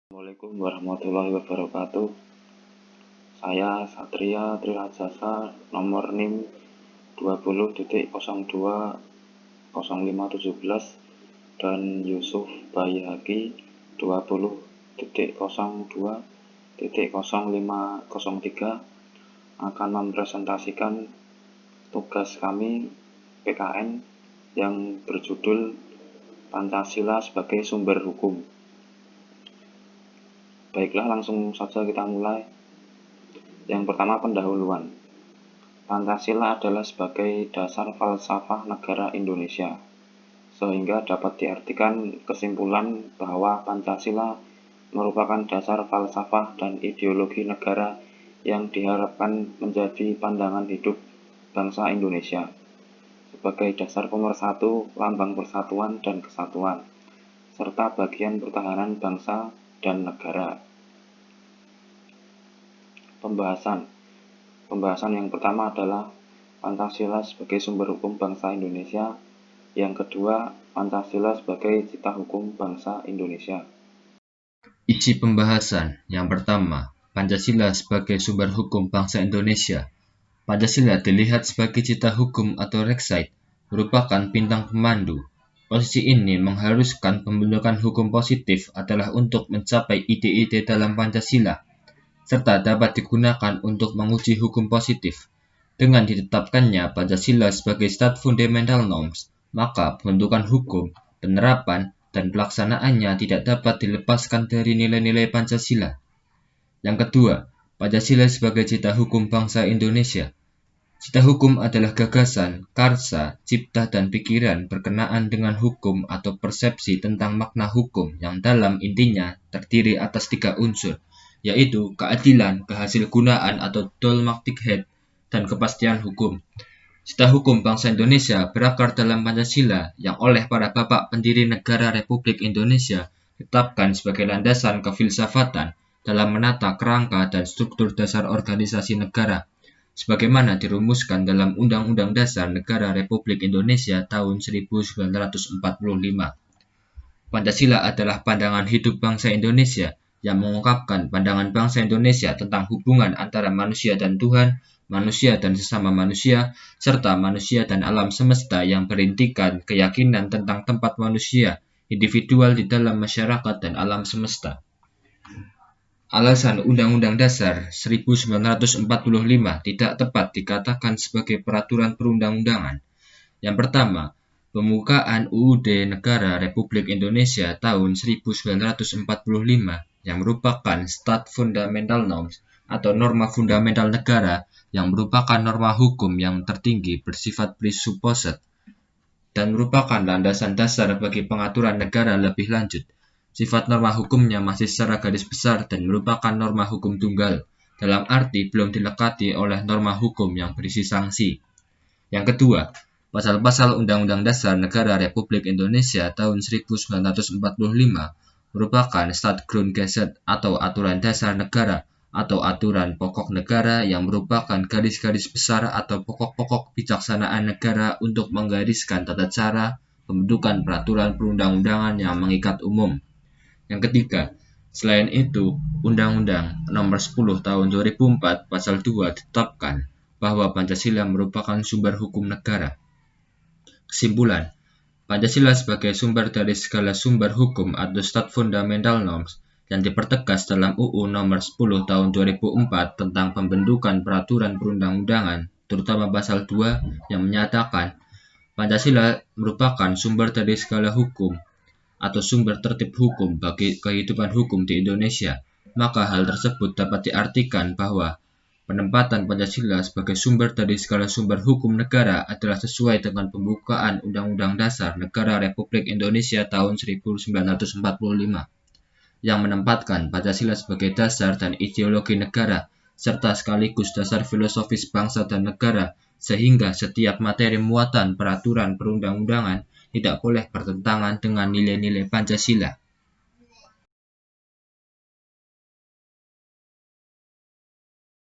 Assalamualaikum warahmatullahi wabarakatuh. Saya Satria Trirajasa, nomor NIM 20.020517 dan Yusuf Bayhaqi 20.02.0503 akan mempresentasikan tugas kami PKN yang berjudul Pancasila sebagai Sumber Hukum. Baiklah, langsung saja kita mulai. Yang pertama, pendahuluan. Pancasila adalah sebagai dasar falsafah negara Indonesia, sehingga dapat diartikan kesimpulan bahwa Pancasila merupakan dasar falsafah dan ideologi negara yang diharapkan menjadi pandangan hidup bangsa Indonesia, sebagai dasar pemersatu, lambang persatuan dan kesatuan, serta bagian pertahanan bangsa dan negara. Pembahasan yang pertama adalah Pancasila sebagai sumber hukum bangsa Indonesia. Yang kedua, Pancasila sebagai cita hukum bangsa Indonesia. Isi pembahasan yang pertama, Pancasila sebagai sumber hukum bangsa Indonesia. Pancasila dilihat sebagai cita hukum atau reksaid, merupakan bintang pemandu. Posisi ini mengharuskan pembentukan hukum positif adalah untuk mencapai ide-ide dalam Pancasila, serta dapat digunakan untuk menguji hukum positif. Dengan ditetapkannya Pancasila sebagai stat fundamental norms, maka pembentukan hukum, penerapan, dan pelaksanaannya tidak dapat dilepaskan dari nilai-nilai Pancasila. Yang kedua, Pancasila sebagai cita hukum bangsa Indonesia. Cita hukum adalah gagasan, karsa, cipta, dan pikiran berkenaan dengan hukum atau persepsi tentang makna hukum yang dalam intinya terdiri atas 3 unsur, yaitu keadilan, kehasilgunaan atau dogmatikheid, dan kepastian hukum. Cita hukum bangsa Indonesia berakar dalam Pancasila yang oleh para bapak pendiri negara Republik Indonesia ditetapkan sebagai landasan kefilsafatan dalam menata kerangka dan struktur dasar organisasi negara, sebagaimana dirumuskan dalam Undang-Undang Dasar Negara Republik Indonesia tahun 1945. Pancasila adalah pandangan hidup bangsa Indonesia yang mengungkapkan pandangan bangsa Indonesia tentang hubungan antara manusia dan Tuhan, manusia dan sesama manusia, serta manusia dan alam semesta yang berintikan keyakinan tentang tempat manusia, individual di dalam masyarakat dan alam semesta. Alasan Undang-Undang Dasar 1945 tidak tepat dikatakan sebagai peraturan perundang-undangan. Yang pertama, pembukaan UUD Negara Republik Indonesia tahun 1945 yang merupakan Stat Fundamental Norms atau norma fundamental negara yang merupakan norma hukum yang tertinggi bersifat presupposed dan merupakan landasan dasar bagi pengaturan negara lebih lanjut. Sifat norma hukumnya masih secara garis besar dan merupakan norma hukum tunggal, dalam arti belum dilekati oleh norma hukum yang berisi sanksi. Yang kedua, pasal-pasal Undang-Undang Dasar Negara Republik Indonesia tahun 1945 merupakan Staatsgrondgesetz atau aturan dasar negara atau aturan pokok negara yang merupakan garis-garis besar atau pokok-pokok bijaksanaan negara untuk menggariskan tata cara pembentukan peraturan perundang-undangan yang mengikat umum. Yang ketiga, selain itu, Undang-Undang Nomor 10 Tahun 2004 Pasal 2 ditetapkan bahwa Pancasila merupakan sumber hukum negara. Kesimpulan, Pancasila sebagai sumber dari segala sumber hukum atau Stat Fundamental Norms yang dipertegas dalam UU Nomor 10 Tahun 2004 tentang pembentukan peraturan perundang-undangan, terutama Pasal 2 yang menyatakan Pancasila merupakan sumber dari segala hukum atau sumber tertib hukum bagi kehidupan hukum di Indonesia, maka hal tersebut dapat diartikan bahwa penempatan Pancasila sebagai sumber dari segala sumber hukum negara adalah sesuai dengan pembukaan Undang-Undang Dasar Negara Republik Indonesia tahun 1945 yang menempatkan Pancasila sebagai dasar dan ideologi negara serta sekaligus dasar filosofis bangsa dan negara, sehingga setiap materi muatan peraturan perundang-undangan tidak boleh bertentangan dengan nilai-nilai Pancasila.